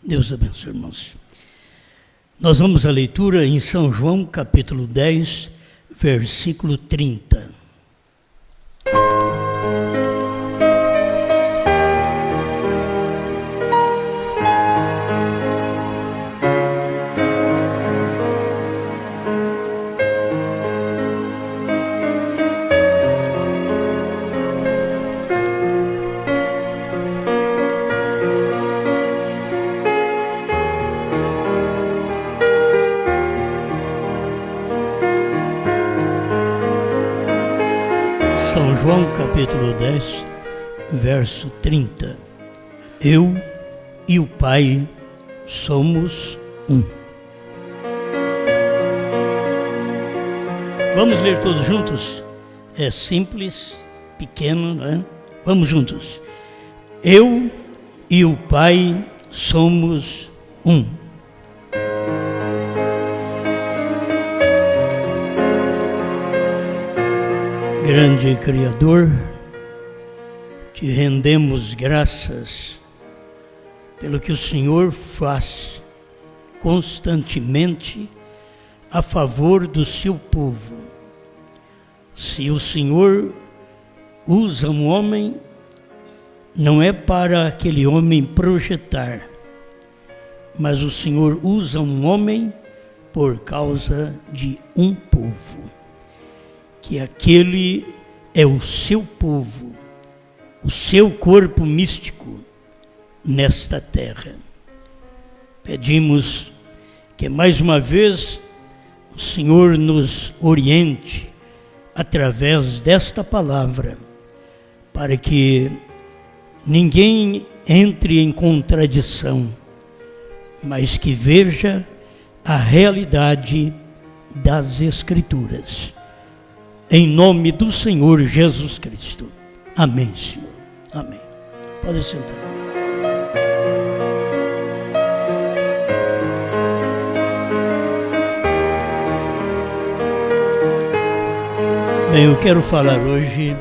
Deus abençoe, irmãos. Nós vamos à leitura em São João, capítulo 10, versículo 30. São João, capítulo 10, verso 30. Eu e o Pai somos um. Vamos ler todos juntos? É simples, pequeno, não é? Vamos juntos. Eu e o Pai somos um. Grande Criador, te rendemos graças pelo que o Senhor faz constantemente a favor do seu povo. Se o Senhor usa um homem, não é para aquele homem projetar, mas o Senhor usa um homem por causa de um povo. Que aquele é o seu povo, o seu corpo místico nesta terra. Pedimos que mais uma vez o Senhor nos oriente através desta palavra, para que ninguém entre em contradição, mas que veja a realidade das Escrituras. Em nome do Senhor Jesus Cristo. Amém, Senhor. Amém. Pode sentar. Bem, eu quero falar hoje,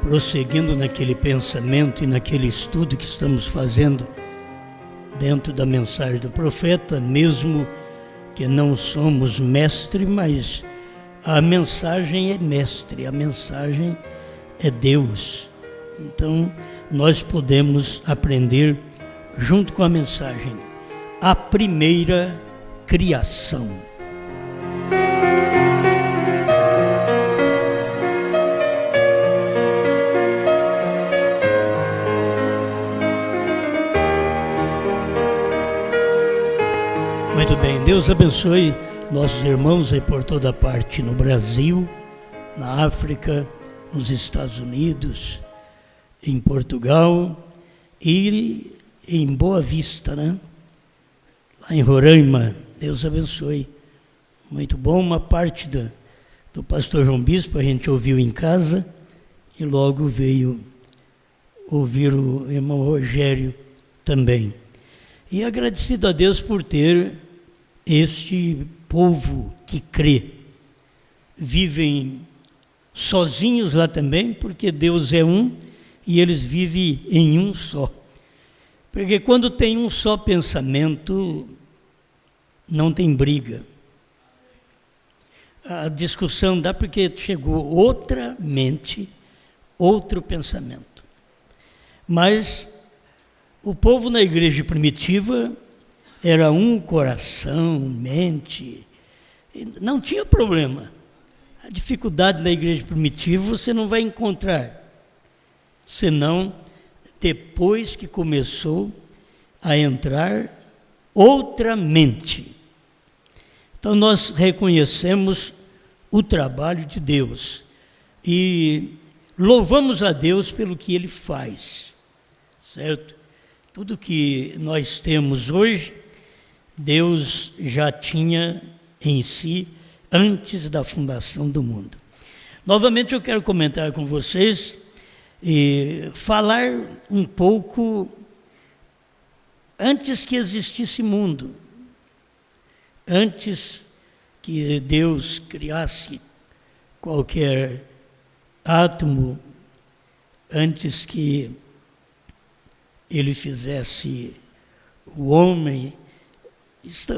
prosseguindo naquele pensamento e naquele estudo que estamos fazendo dentro da mensagem do profeta, mesmo que não somos mestre, mas a mensagem é mestre, a mensagem é Deus. Então, nós podemos aprender junto com a mensagem a primeira criação. Muito bem, Deus abençoe nossos irmãos aí por toda parte, no Brasil, na África, nos Estados Unidos, em Portugal e em Boa Vista, né? Lá em Roraima. Deus abençoe. Muito bom, uma parte do pastor João Bispo a gente ouviu em casa e logo veio ouvir o irmão Rogério também. E agradecido a Deus por ter este povo que crê. Vivem sozinhos lá também, porque Deus é um e eles vivem em um só. Porque quando tem um só pensamento, não tem briga. A discussão dá porque chegou outra mente, outro pensamento. Mas o povo na igreja primitiva era um coração, mente, não tinha problema. A dificuldade na igreja primitiva você não vai encontrar, senão depois que começou a entrar outra mente. Então nós reconhecemos o trabalho de Deus e louvamos a Deus pelo que Ele faz, certo? Tudo que nós temos hoje, Deus já tinha em si antes da fundação do mundo. Novamente eu quero comentar com vocês e falar um pouco antes que existisse mundo, antes que Deus criasse qualquer átomo, antes que Ele fizesse o homem.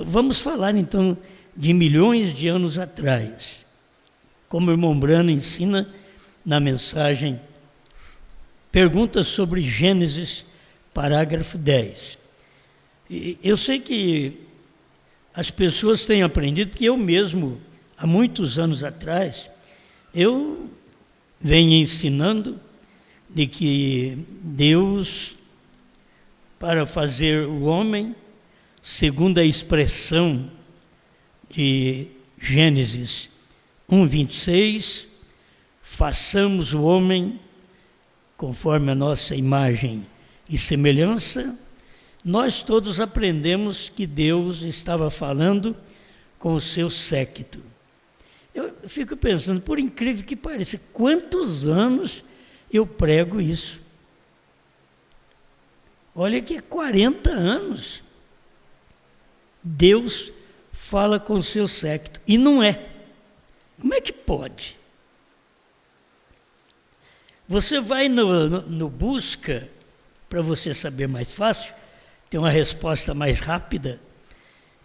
Vamos falar então de milhões de anos atrás, como o irmão Brano ensina na mensagem Perguntas sobre Gênesis, parágrafo 10. Eu sei que as pessoas têm aprendido, porque eu mesmo, há muitos anos atrás, eu venho ensinando de que Deus, para fazer o homem, segundo a expressão de Gênesis 1:26, façamos o homem conforme a nossa imagem e semelhança, nós todos aprendemos que Deus estava falando com o seu séquito. Eu fico pensando, por incrível que pareça, quantos anos eu prego isso? Olha que 40 anos. Deus fala com o seu séquito. E não é. Como é que pode? Você vai no busca, para você saber mais fácil, ter uma resposta mais rápida,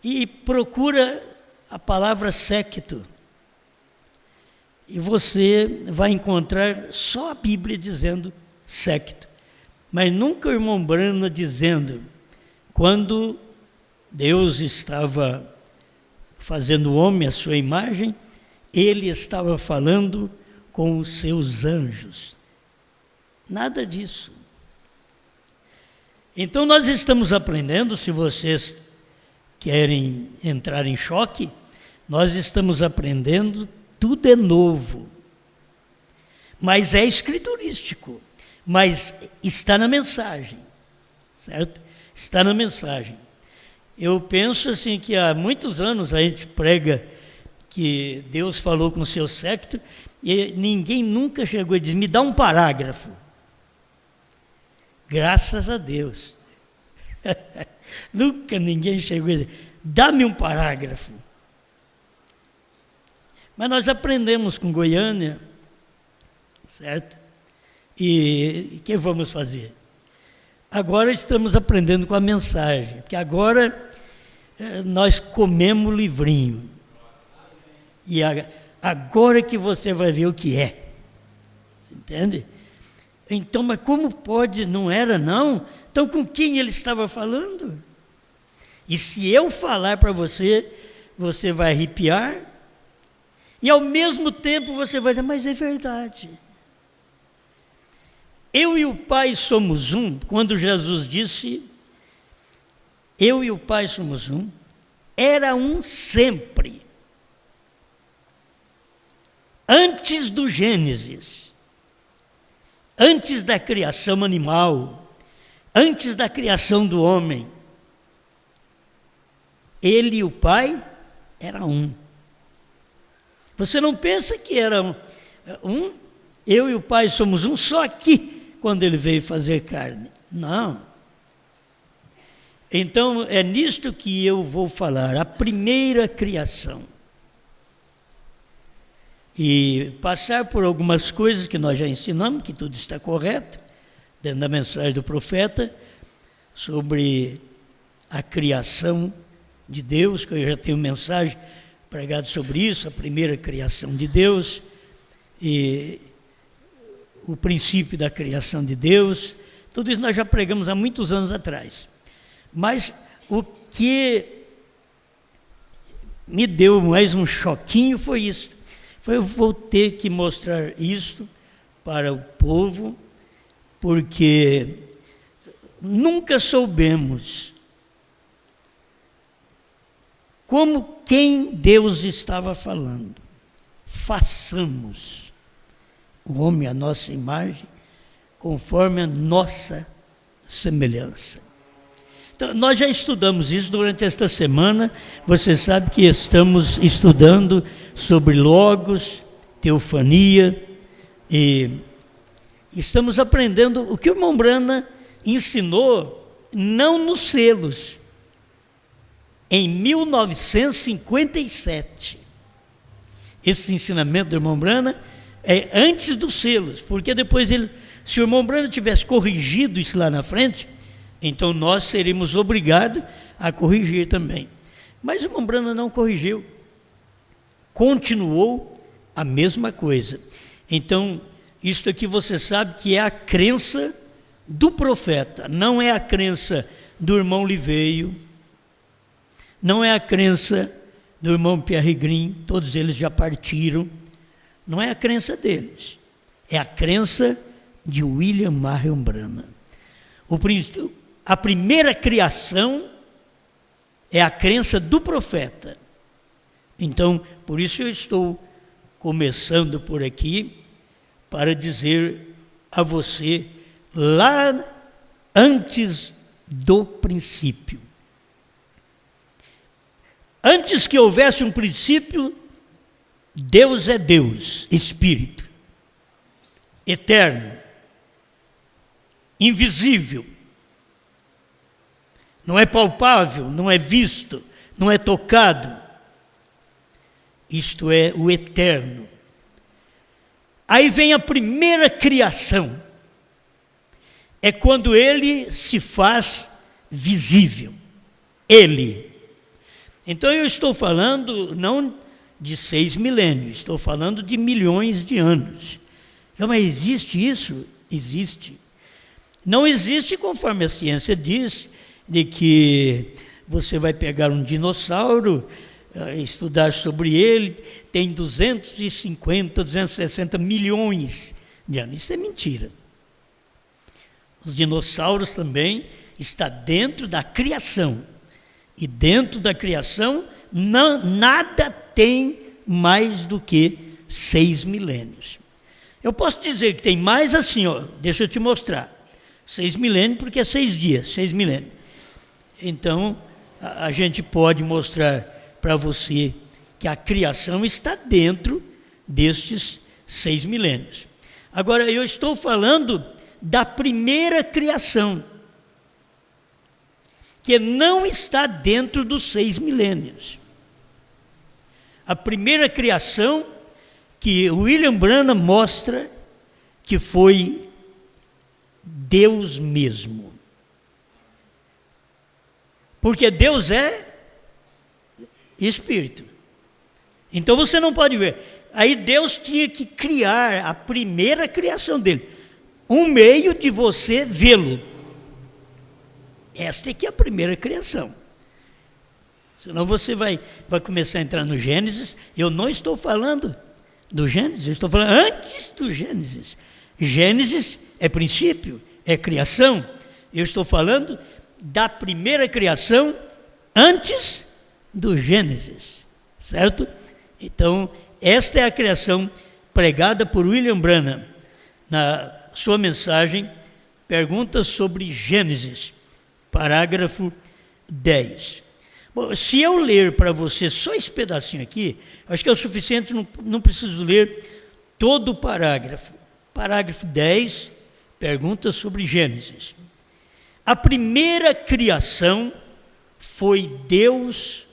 e procura a palavra séquito. E você vai encontrar só a Bíblia dizendo séquito. Mas nunca o irmão Brano dizendo, quando Deus estava fazendo o homem à sua imagem, ele estava falando com os seus anjos. Nada disso. Então nós estamos aprendendo, se vocês querem entrar em choque, nós estamos aprendendo, tudo é novo. Mas é escriturístico, mas está na mensagem, certo? Está na mensagem. Eu penso assim que há muitos anos a gente prega que Deus falou com o seu séquito e ninguém nunca chegou a dizer, me dá um parágrafo. Graças a Deus. Nunca ninguém chegou a dizer, dá-me um parágrafo. Mas nós aprendemos com Goiânia, certo? E o que vamos fazer? Agora estamos aprendendo com a mensagem, porque agora nós comemos o livrinho. E agora que você vai ver o que é. Entende? Então, mas como pode? Não era não? Então com quem ele estava falando? E se eu falar para você, você vai arrepiar, e ao mesmo tempo você vai dizer, mas é verdade. Eu e o Pai somos um, quando Jesus disse, eu e o Pai somos um, era um sempre. Antes do Gênesis, antes da criação animal, antes da criação do homem, ele e o Pai eram um. Você não pensa que era um? Eu e o Pai somos um só aqui, quando ele veio fazer carne. Não. Então, é nisto que eu vou falar, a primeira criação. E passar por algumas coisas que nós já ensinamos, que tudo está correto, dentro da mensagem do profeta, sobre a criação de Deus, que eu já tenho mensagem pregada sobre isso, a primeira criação de Deus, e o princípio da criação de Deus, tudo isso nós já pregamos há muitos anos atrás. Mas o que me deu mais um choquinho foi isso. Eu vou ter que mostrar isto para o povo, porque nunca soubemos como quem Deus estava falando. Façamos o homem à nossa imagem, conforme a nossa semelhança. Então, nós já estudamos isso durante esta semana. Você sabe que estamos estudando sobre Logos, teofania, e estamos aprendendo o que o irmão Brana ensinou, não nos selos, em 1957. Esse ensinamento do irmão Brana é antes dos selos, porque depois se o irmão Brana tivesse corrigido isso lá na frente, Então nós seremos obrigados a corrigir também. Mas o irmão Branham não corrigiu. Continuou a mesma coisa. Então, isto aqui você sabe que é a crença do profeta, não é a crença do irmão Liveio, não é a crença do irmão Pierre Green, todos eles já partiram, não é a crença deles, é a crença de William Marion Branham. A primeira criação é a crença do profeta. Então, por isso eu estou começando por aqui, para dizer a você, lá antes do princípio. Antes que houvesse um princípio, Deus é Deus, Espírito, eterno, invisível, não é palpável, não é visto, não é tocado. Isto é o eterno. Aí vem a primeira criação. É quando ele se faz visível. Ele. Então eu estou falando não de 6 milênios, estou falando de milhões de anos. Então, mas existe isso? Existe. Não existe conforme a ciência diz, de que você vai pegar um dinossauro, estudar sobre ele, tem 250, 260 milhões de anos. Isso é mentira. Os dinossauros também estão dentro da criação. E dentro da criação, nada tem mais do que 6 milênios. Eu posso dizer que tem mais assim, deixa eu te mostrar. 6 milênios porque é 6 dias, 6 milênios. Então, a gente pode mostrar para você que a criação está dentro destes 6 milênios. Agora, eu estou falando da primeira criação, que não está dentro dos 6 milênios. A primeira criação que William Branham mostra que foi Deus mesmo. Porque Deus é Espírito. Então você não pode ver. Aí Deus tinha que criar a primeira criação dele, um meio de você vê-lo. Esta é que é a primeira criação. Senão você vai começar a entrar no Gênesis. Eu não estou falando do Gênesis, eu estou falando antes do Gênesis. Gênesis é princípio, é criação. Eu estou falando da primeira criação antes do Gênesis, certo? Então, esta é a criação pregada por William Branham na sua mensagem Perguntas sobre Gênesis, parágrafo 10. Bom, se eu ler para você só esse pedacinho aqui, acho que é o suficiente, não preciso ler todo o parágrafo. Parágrafo 10, Perguntas sobre Gênesis. A primeira criação foi Deus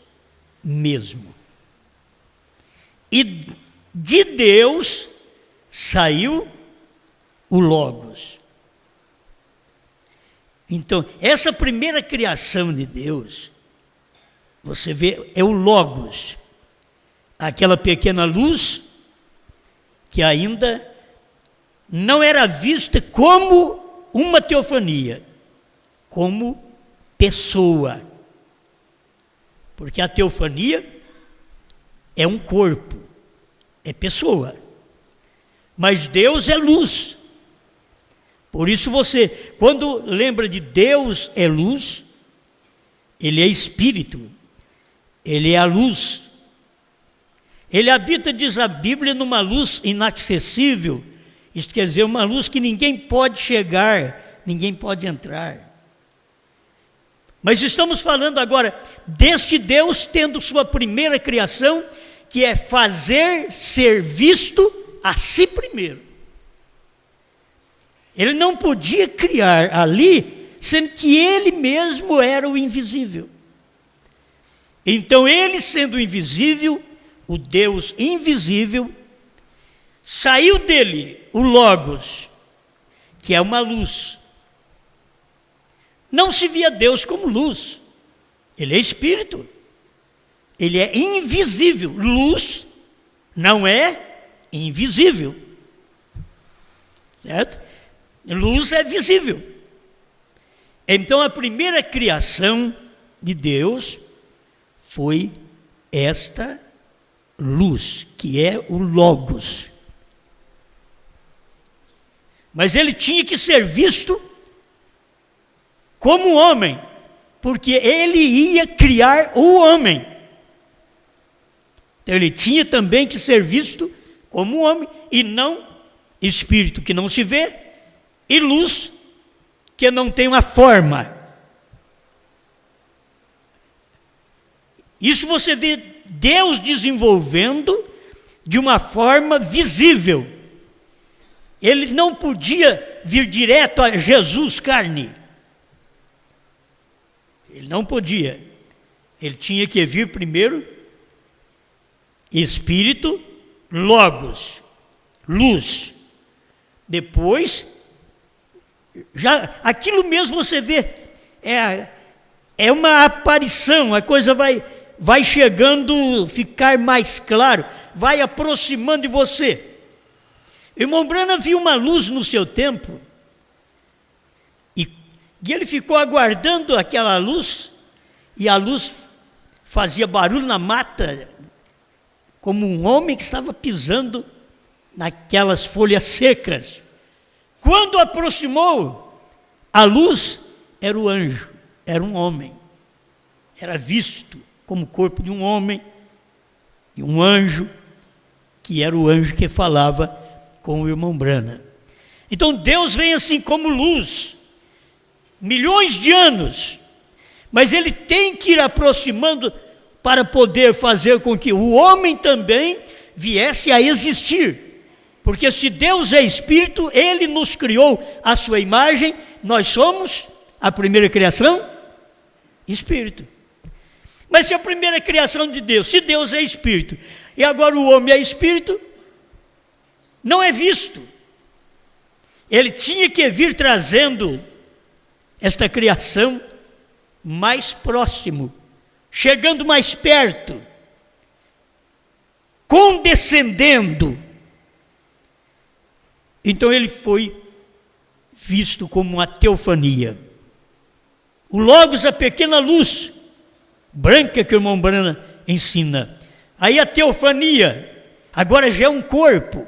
mesmo. E de Deus saiu o Logos. Então, essa primeira criação de Deus, você vê, é o Logos. Aquela pequena luz que ainda não era vista como uma teofania, como pessoa. Porque a teofania é um corpo, é pessoa. Mas Deus é luz. Por isso você, quando lembra de Deus é luz, Ele é espírito, Ele é a luz. Ele habita, diz a Bíblia, numa luz inacessível. Isto quer dizer, uma luz que ninguém pode chegar, ninguém pode entrar. Mas estamos falando agora deste Deus tendo sua primeira criação, que é fazer ser visto a si primeiro. Ele não podia criar ali, sendo que ele mesmo era o invisível. Então ele, sendo invisível, o Deus invisível, saiu dele o Logos, que é uma luz. não se via Deus como luz. Ele é espírito. Ele é invisível. Luz não é invisível. Certo? Luz é visível. Então a primeira criação de Deus foi esta luz, que é o Logos. Mas ele tinha que ser visto como homem, porque ele ia criar o homem. Então ele tinha também que ser visto como homem, e não espírito que não se vê, e luz que não tem uma forma. Isso você vê Deus desenvolvendo de uma forma visível. Ele não podia vir direto a Jesus carne. Ele não podia. Ele tinha que vir primeiro espírito, logos, luz. Depois, já aquilo mesmo você vê, é uma aparição, a coisa vai chegando, ficar mais claro, vai aproximando de você. Irmão Branham viu uma luz no seu tempo, e ele ficou aguardando aquela luz, e a luz fazia barulho na mata, como um homem que estava pisando naquelas folhas secas. Quando aproximou, a luz era o anjo, era um homem, era visto como o corpo de um homem, e um anjo, que era o anjo que falava com o irmão Branham. Então Deus vem assim como luz, milhões de anos, mas ele tem que ir aproximando para poder fazer com que o homem também viesse a existir. Porque se Deus é espírito, ele nos criou à sua imagem, nós somos a primeira criação, espírito. Mas se a primeira criação de Deus, se Deus é espírito, e agora o homem é espírito, não é visto. Ele tinha que vir trazendo esta criação mais próximo, chegando mais perto, condescendendo. Então ele foi visto como uma teofania. O Logos, a pequena luz branca que o irmão Branham ensina. Aí a teofania, agora já é um corpo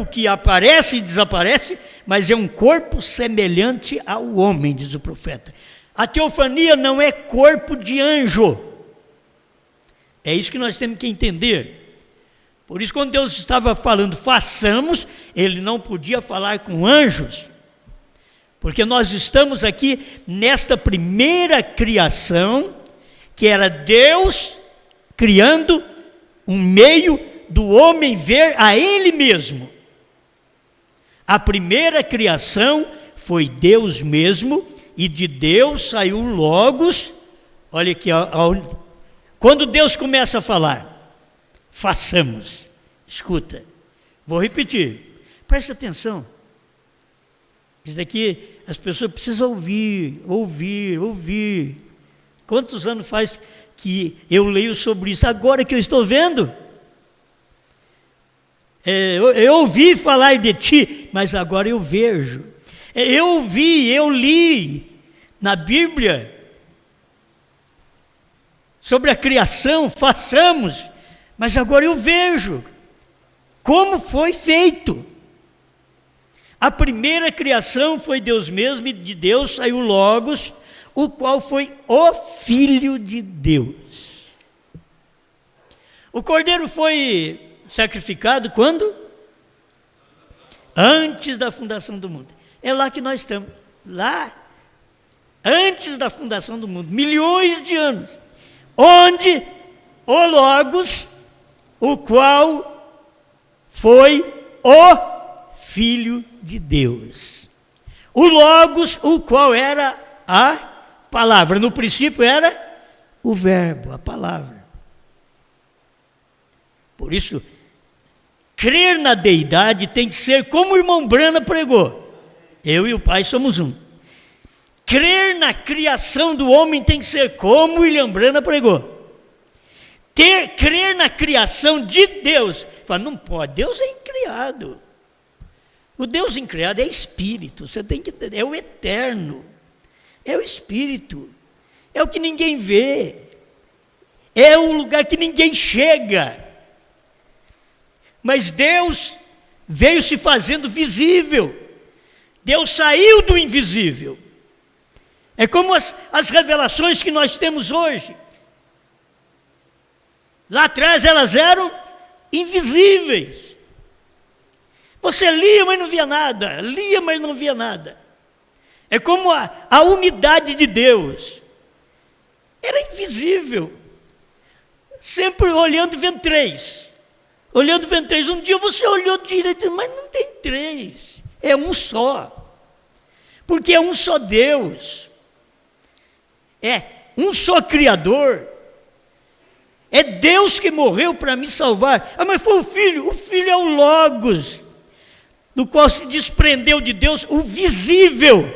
que aparece e desaparece, mas é um corpo semelhante ao homem, diz o profeta. A teofania não é corpo de anjo. É isso que nós temos que entender. Por isso, quando Deus estava falando, façamos, ele não podia falar com anjos, porque nós estamos aqui nesta primeira criação, que era Deus criando um meio do homem ver a ele mesmo. A primeira criação foi Deus mesmo, e de Deus saiu o Logos. Olha aqui, quando Deus começa a falar, façamos. Escuta, vou repetir, presta atenção. Isso daqui as pessoas precisam ouvir. Quantos anos faz que eu leio sobre isso? Agora que eu estou vendo. Eu ouvi falar de ti, mas agora eu vejo. Eu li na Bíblia sobre a criação, façamos, mas agora eu vejo como foi feito. A primeira criação foi Deus mesmo, e de Deus saiu o Logos, o qual foi o Filho de Deus. O Cordeiro foi sacrificado quando? Antes da fundação do mundo. É lá que nós estamos. Lá, antes da fundação do mundo, milhões de anos. Onde o Logos, o qual foi o Filho de Deus. O Logos, o qual era a palavra. No princípio era o verbo, a palavra. Por isso, crer na deidade tem que ser como o irmão Branham pregou. Eu e o Pai somos um. crer na criação do homem tem que ser como William Branham pregou. Crer na criação de Deus. Fala, não pode, Deus é incriado. O Deus incriado é espírito, você tem que entender, é o eterno, é o espírito, é o que ninguém vê, é o lugar que ninguém chega. Mas Deus veio se fazendo visível, Deus saiu do invisível. É como as revelações que nós temos hoje. Lá atrás elas eram invisíveis. Você lia, mas não via nada. Lia, mas não via nada. É como a unidade de Deus. Era invisível. Sempre olhando, vendo três. Olhando, vendo três. Um dia você olhou direito, mas não tem três. É um só. Porque é um só Deus. É um só Criador. É Deus que morreu para me salvar. Ah, mas foi o Filho é o Logos, do qual se desprendeu de Deus o visível.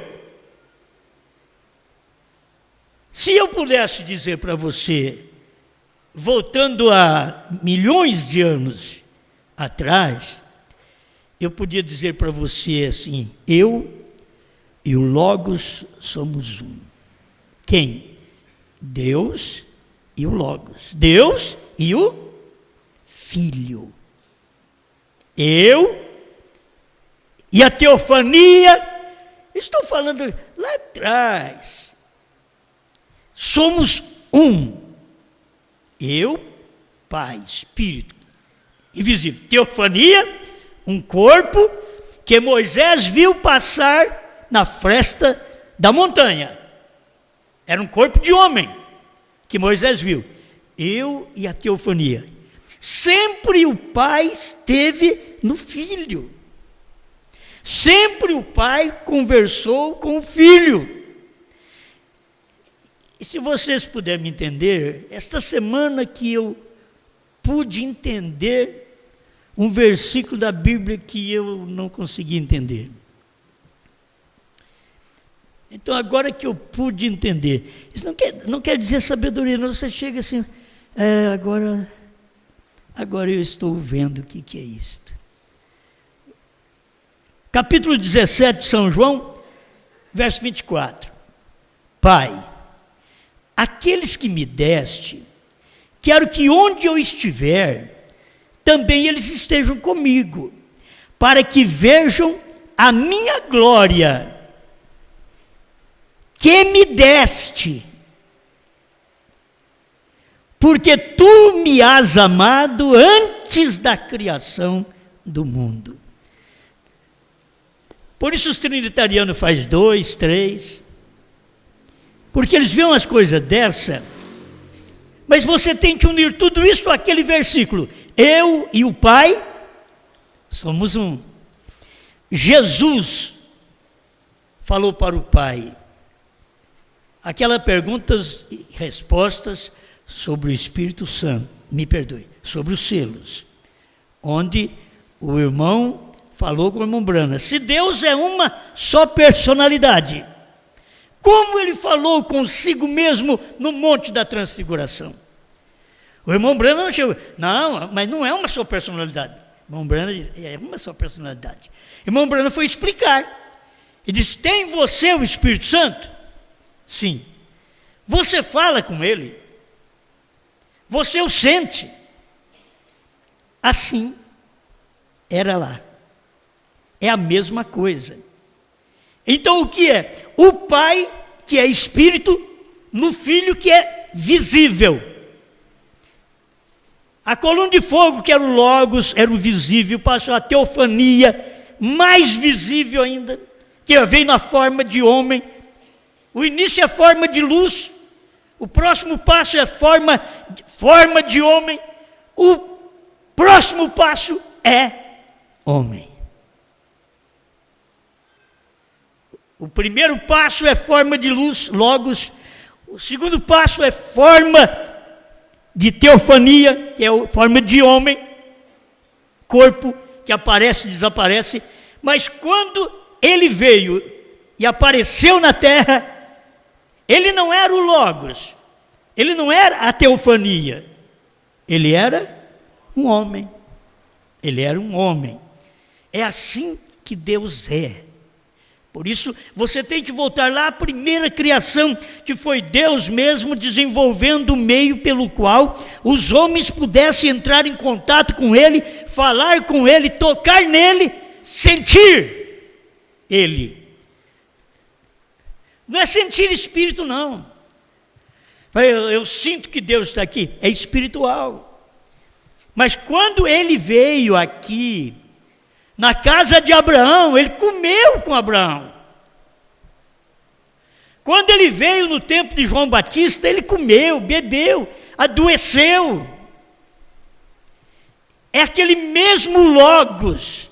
Se eu pudesse dizer para você, voltando a milhões de anos atrás, eu podia dizer para você assim, eu e o Logos somos um. Quem? Deus e o Logos. Deus e o Filho. Eu e a teofania, estou falando lá atrás. Somos um. Eu, Pai, Espírito, invisível. Teofania, um corpo que Moisés viu passar na fresta da montanha. Era um corpo de homem que Moisés viu. Eu e a teofania. Sempre o Pai esteve no Filho. Sempre o Pai conversou com o Filho. E se vocês puderem me entender, esta semana que eu pude entender um versículo da Bíblia que eu não consegui entender. Então, agora que eu pude entender, isso não quer dizer sabedoria, não. Você chega assim, agora eu estou vendo o que é isto. Capítulo 17 de São João, verso 24. Pai, aqueles que me deste, quero que onde eu estiver, também eles estejam comigo, para que vejam a minha glória, que me deste, porque tu me has amado antes da criação do mundo. Por isso os trinitarianos fazem 2, 3, porque eles veem umas coisas dessa, mas você tem que unir tudo isso com aquele versículo. Eu e o Pai somos um. Jesus falou para o Pai, aquelas perguntas e respostas sobre o Espírito Santo, me perdoe, sobre os selos, onde o irmão falou com o irmão Branham, se Deus é uma só personalidade, como ele falou consigo mesmo no Monte da Transfiguração? O irmão Branham chegou, não, mas não é uma só personalidade. O irmão Branham é uma só personalidade. O irmão Branham foi explicar, e disse, tem você o Espírito Santo? Sim. Você fala com ele? Você o sente? Assim era lá. É a mesma coisa. Então o que é? O Pai, que é Espírito, no Filho, que é visível. A coluna de fogo, que era o Logos, era o visível, passou a teofania, mais visível ainda, que veio na forma de homem. O início é forma de luz, o próximo passo é forma de homem, o próximo passo é homem. O primeiro passo é forma de luz, Logos. O segundo passo é forma de teofania, que é a forma de homem, corpo que aparece e desaparece. Mas quando ele veio e apareceu na terra, Ele não era o Logos, ele não era a teofania, ele era um homem. Ele era um homem. É assim que Deus é. Por isso, você tem que voltar lá à primeira criação, que foi Deus mesmo desenvolvendo o meio pelo qual os homens pudessem entrar em contato com Ele, falar com Ele, tocar nele, sentir Ele. Não é sentir espírito, não. Eu sinto que Deus está aqui. É espiritual. Mas quando Ele veio aqui, na casa de Abraão, Ele comeu com Abraão. Quando Ele veio no tempo de João Batista, Ele comeu, bebeu, adoeceu. É aquele mesmo Logos,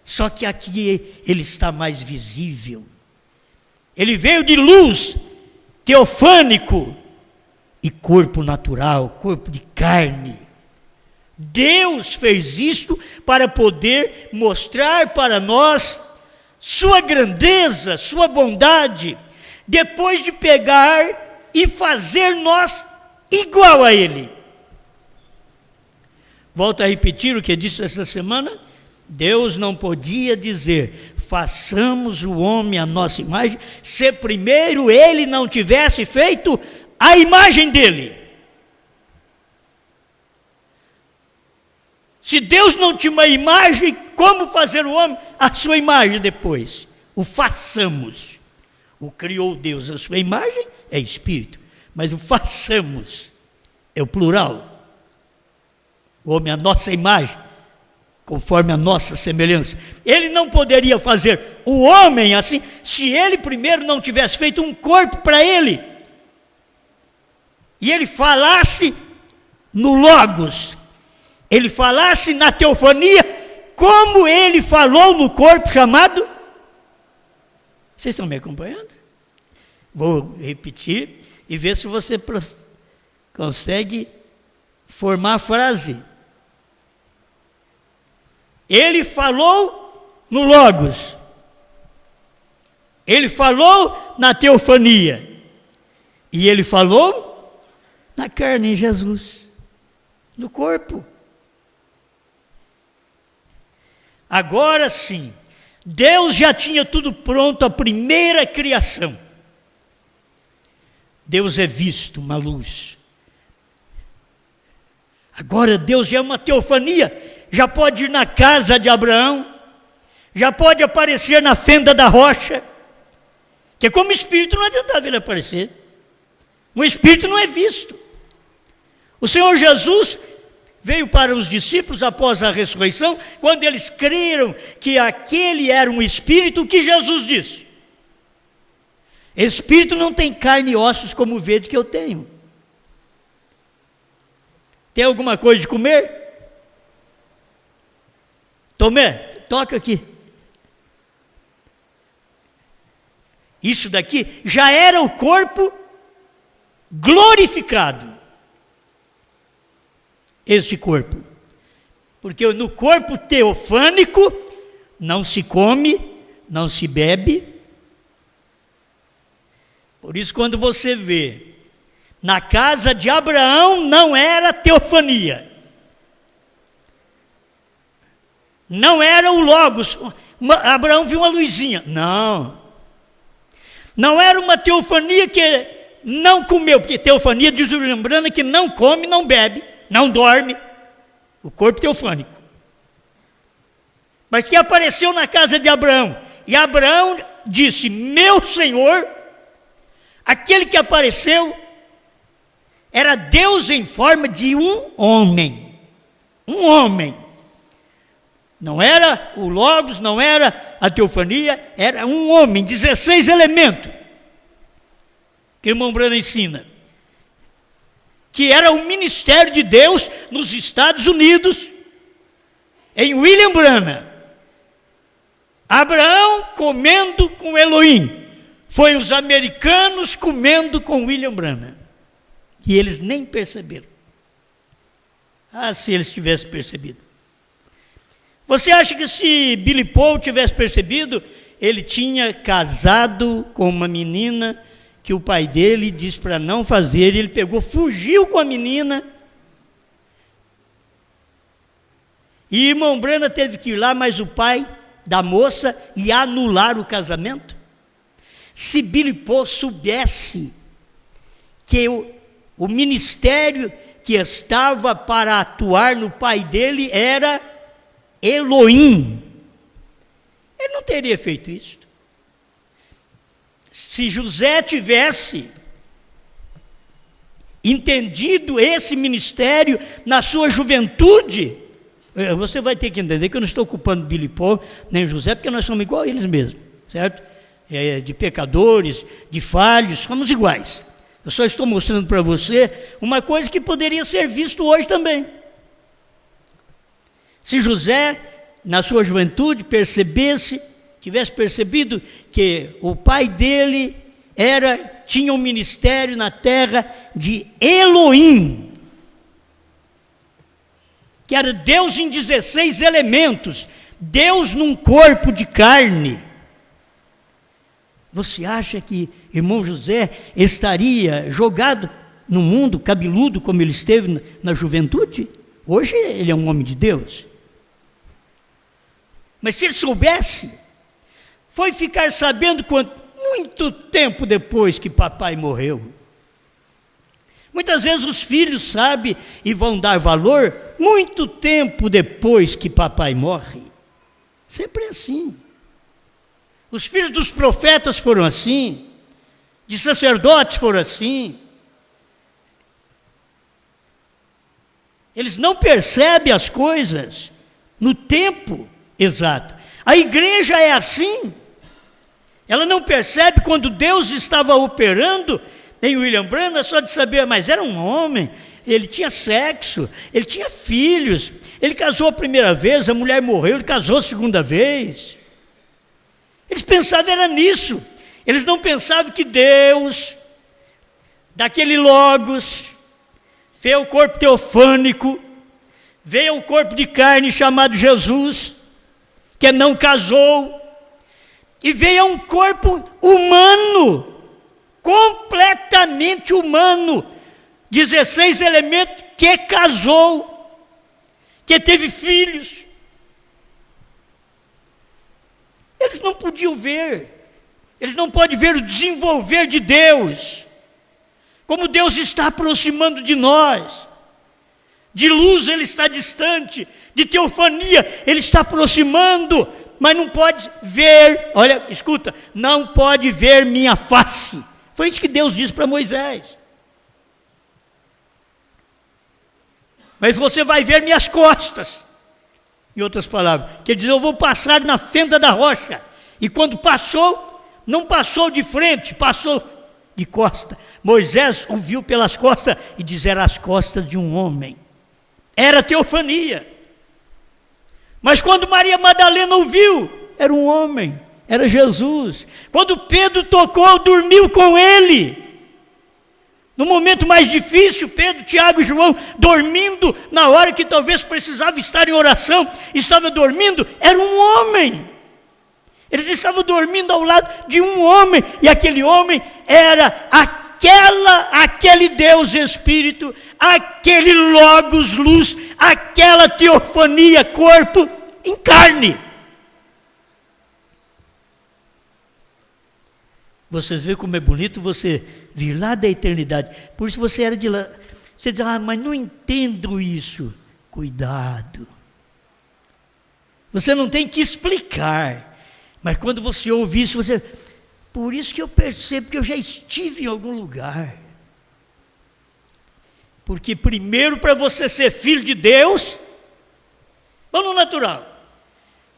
só que aqui Ele está mais visível. Ele veio de luz, teofânico, e corpo natural, corpo de carne. Deus fez isto para poder mostrar para nós sua grandeza, sua bondade, depois de pegar e fazer nós igual a Ele. Volto a repetir o que eu disse essa semana. Deus não podia dizer, façamos o homem à nossa imagem, se primeiro Ele não tivesse feito a imagem dEle. Se Deus não tinha uma imagem, como fazer o homem a sua imagem depois? O façamos. O criou Deus a sua imagem é espírito, mas o façamos é o plural. O homem a nossa imagem, conforme a nossa semelhança. Ele não poderia fazer o homem assim, se ele primeiro não tivesse feito um corpo para ele, e ele falasse no Logos, ele falasse na teofania, como ele falou no corpo chamado. Vocês estão me acompanhando? Vou repetir e ver se você consegue formar a frase. Ele falou no Logos, ele falou na teofania, e ele falou na carne, em Jesus, no corpo. Agora sim, Deus já tinha tudo pronto, a primeira criação. Deus é visto, uma luz. Agora Deus já é uma teofania, já pode ir na casa de Abraão, já pode aparecer na fenda da rocha, que como espírito não adiantava ele aparecer. O espírito não é visto. O Senhor Jesus veio para os discípulos após a ressurreição, quando eles creram que aquele era um espírito, o que Jesus disse? Espírito não tem carne e ossos como vede que eu tenho. Tem alguma coisa de comer? Tomé, toca aqui. Isso daqui já era o corpo glorificado. Esse corpo. Porque no corpo teofânico não se come, não se bebe. Por isso, quando você vê, na casa de Abraão não era teofania. Não era o Logos. Abraão viu uma luzinha. Não. Não era uma teofania que não comeu, porque teofania diz lembrando que não come, não bebe, não dorme. O corpo teofânico. Mas que apareceu na casa de Abraão. E Abraão disse, meu Senhor, aquele que apareceu era Deus em forma de um homem. Um homem. Não era o Logos, não era a teofania, era um homem, 16 elementos. Que o irmão Brano ensina. Que era o ministério de Deus nos Estados Unidos, em William Branham. Abraão comendo com Elohim. Foi os americanos comendo com William Branham. E eles nem perceberam. Ah, se eles tivessem percebido. Você acha que se Billy Paul tivesse percebido, ele tinha casado com uma menina que o pai dele disse para não fazer, e ele pegou, fugiu com a menina, e irmão Brana teve que ir lá, mas o pai da moça ia anular o casamento. Se Billy Paul soubesse que o ministério que estava para atuar no pai dele era Elohim, ele não teria feito isso. Se José tivesse entendido esse ministério na sua juventude, você vai ter que entender que eu não estou culpando Billy Paul nem José, porque nós somos igual a eles mesmos, certo? De pecadores, de falhos, somos iguais. Eu só estou mostrando para você uma coisa que poderia ser visto hoje também. Se José, na sua juventude, tivesse percebido que o pai dele tinha um ministério na terra de Elohim, que era Deus em 16 elementos, Deus num corpo de carne. Você acha que irmão José estaria jogado no mundo, cabeludo, como ele esteve na juventude? Hoje ele é um homem de Deus. Mas se ele soubesse, foi ficar sabendo muito tempo depois que papai morreu. Muitas vezes os filhos sabem e vão dar valor muito tempo depois que papai morre. Sempre é assim. Os filhos dos profetas foram assim, de sacerdotes foram assim. Eles não percebem as coisas no tempo exato. A igreja é assim. Ela não percebe quando Deus estava operando em William Branham, só de saber, mas era um homem, ele tinha sexo, ele tinha filhos, ele casou a primeira vez, a mulher morreu, ele casou a segunda vez. Eles pensavam era nisso. Eles não pensavam que Deus, daquele Logos, veio o corpo teofânico, veio o corpo de carne chamado Jesus, que não casou, e veio um corpo humano, completamente humano, 16 elementos, que casou, que teve filhos. Eles não podiam ver, eles não podem ver o desenvolver de Deus, como Deus está aproximando de nós. De luz ele está distante, de teofania ele está aproximando, mas não pode ver, olha, escuta, não pode ver minha face. Foi isso que Deus disse para Moisés. Mas você vai ver minhas costas. Em outras palavras, quer dizer, eu vou passar na fenda da rocha. E quando passou, não passou de frente, passou de costa. Moisés o viu pelas costas e diz, era as costas de um homem. Era teofania. Mas quando Maria Madalena o viu, era um homem, era Jesus. Quando Pedro tocou, dormiu com ele. No momento mais difícil, Pedro, Tiago e João, dormindo, na hora que talvez precisava estar em oração, estava dormindo, era um homem. Eles estavam dormindo ao lado de um homem, e aquele homem era aquele Deus Espírito, aquele Logos luz, aquela teofania, corpo em carne. Vocês veem como é bonito você vir lá da eternidade. Por isso você era de lá. Você diz, mas não entendo isso. Cuidado. Você não tem que explicar. Mas quando você ouve isso, você... Por isso que eu percebo que eu já estive em algum lugar. Porque primeiro, para você ser filho de Deus, vamos no natural.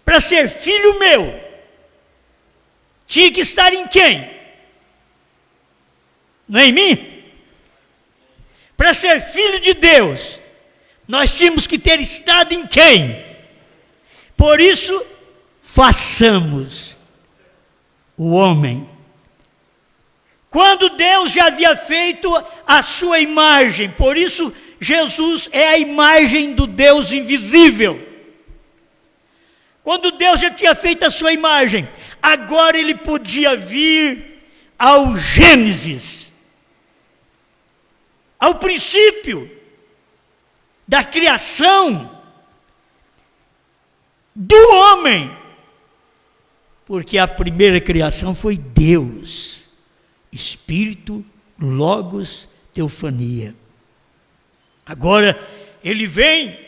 Para ser filho meu, tinha que estar em quem? Não é em mim? Para ser filho de Deus, nós tínhamos que ter estado em quem? Por isso, façamos o homem. Quando Deus já havia feito a sua imagem, por isso Jesus é a imagem do Deus invisível. Quando Deus já tinha feito a sua imagem, agora ele podia vir ao Gênesis, ao princípio da criação do homem, porque a primeira criação foi Deus, Espírito, Logos, Teofania. Agora ele vem,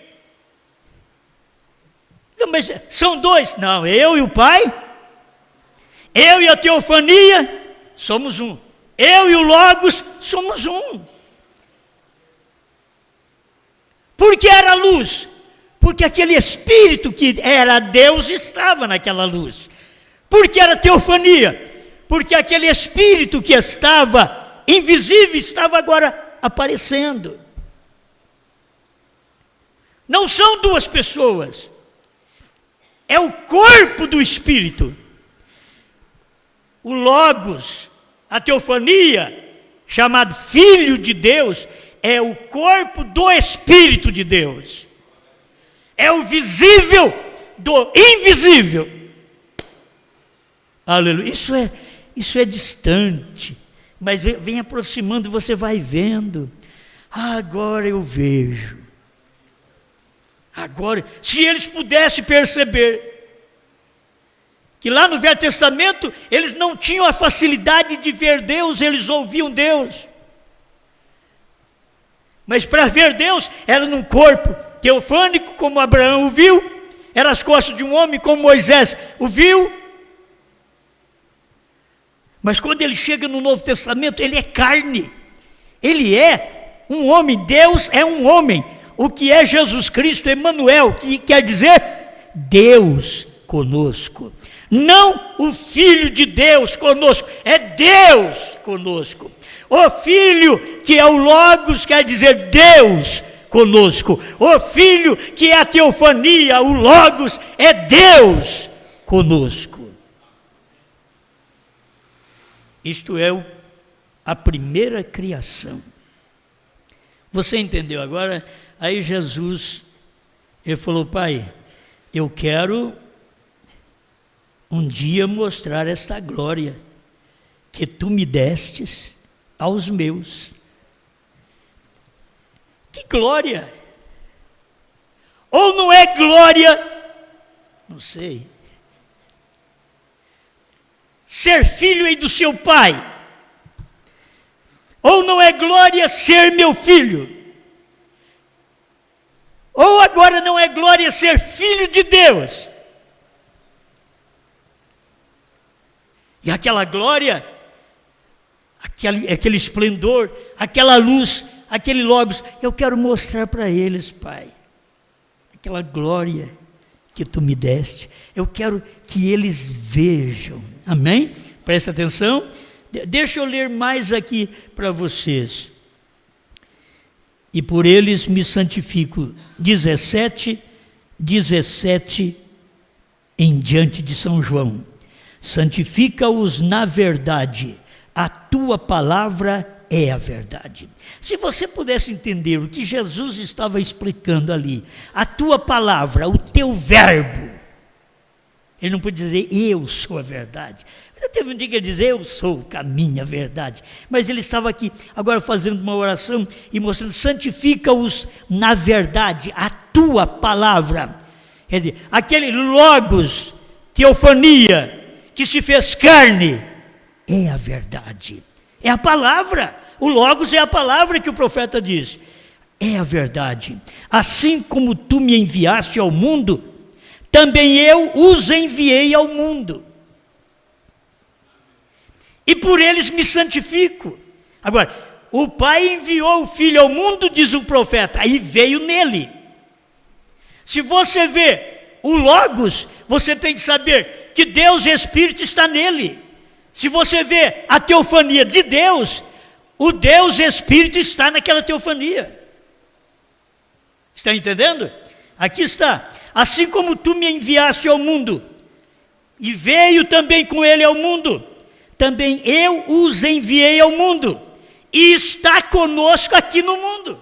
não, mas são dois, não, eu e o Pai, eu e a Teofania somos um, eu e o Logos somos um. Por que era luz? Porque aquele Espírito que era Deus estava naquela luz. Por que era teofania? Porque aquele Espírito que estava invisível estava agora aparecendo. Não são duas pessoas, é o corpo do Espírito. O Logos, a teofania, chamado Filho de Deus, é o corpo do Espírito de Deus. É o visível do invisível. Aleluia. Isso é distante, mas vem aproximando e você vai vendo. Agora eu vejo. Agora, se eles pudessem perceber que lá no Velho Testamento eles não tinham a facilidade de ver Deus, eles ouviam Deus. Mas para ver Deus era num corpo teofânico, como Abraão o viu, era as costas de um homem, como Moisés o viu. Mas quando ele chega no Novo Testamento, ele é carne, ele é um homem, Deus é um homem. O que é Jesus Cristo, Emanuel, que quer dizer Deus conosco. Não o Filho de Deus conosco, é Deus conosco. O Filho, que é o Logos, quer dizer Deus conosco. O Filho, que é a teofania, o Logos, é Deus conosco. Isto é a primeira criação. Você entendeu agora? Aí Jesus, ele falou: Pai, eu quero um dia mostrar esta glória que tu me destes aos meus. Que glória! Ou não é glória? Não sei. Ser filho aí do seu pai? Ou não é glória ser meu filho? Ou agora não é glória ser filho de Deus? E aquela glória, aquele esplendor, aquela luz, aquele Logos, eu quero mostrar para eles, Pai, aquela glória que tu me deste, eu quero que eles vejam, amém? Presta atenção, deixa eu ler mais aqui para vocês. E por eles me santifico, 17 em diante de São João. Santifica-os na verdade, a tua palavra é a verdade. Se você pudesse entender o que Jesus estava explicando ali, a tua palavra, o teu verbo, ele não pode dizer eu sou a verdade. Teve um dia que ele dizia eu sou o caminho, a verdade. Mas ele estava aqui agora fazendo uma oração e mostrando: santifica-os na verdade, a tua palavra. Quer dizer, aquele Logos, teofania, que se fez carne, é a verdade, é a palavra. O Logos é a palavra que o profeta diz, é a verdade. Assim como tu me enviaste ao mundo, também eu os enviei ao mundo, e por eles me santifico. Agora, o Pai enviou o Filho ao mundo, diz o profeta, aí veio nele. Se você vê o Logos, você tem que saber que Deus Espírito está nele. Se você vê a teofania de Deus, o Deus Espírito está naquela teofania. Está entendendo? Aqui está. Assim como tu me enviaste ao mundo, e veio também com ele ao mundo, também eu os enviei ao mundo, e está conosco aqui no mundo.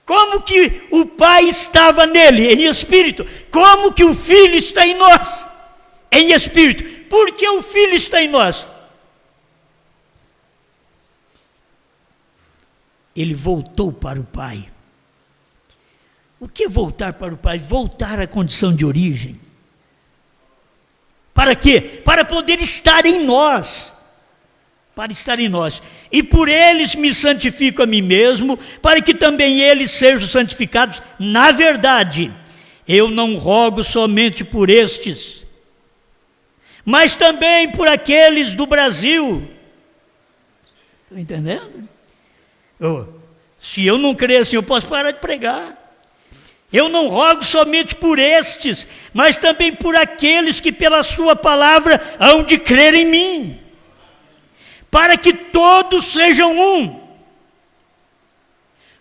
Como que o Pai estava nele, em espírito? Como que o Filho está em nós, em espírito? porque o Filho está em nós. Ele voltou para o Pai. O que é voltar para o Pai? Voltar à condição de origem. Para quê? Para poder estar em nós. Para estar em nós. E por eles me santifico a mim mesmo, para que também eles sejam santificados na verdade. Eu não rogo somente por estes, mas também por aqueles do Brasil. Estão entendendo? Se eu não crer assim, eu posso parar de pregar. Eu não rogo somente por estes, mas também por aqueles que pela sua palavra hão de crer em mim, para que todos sejam um,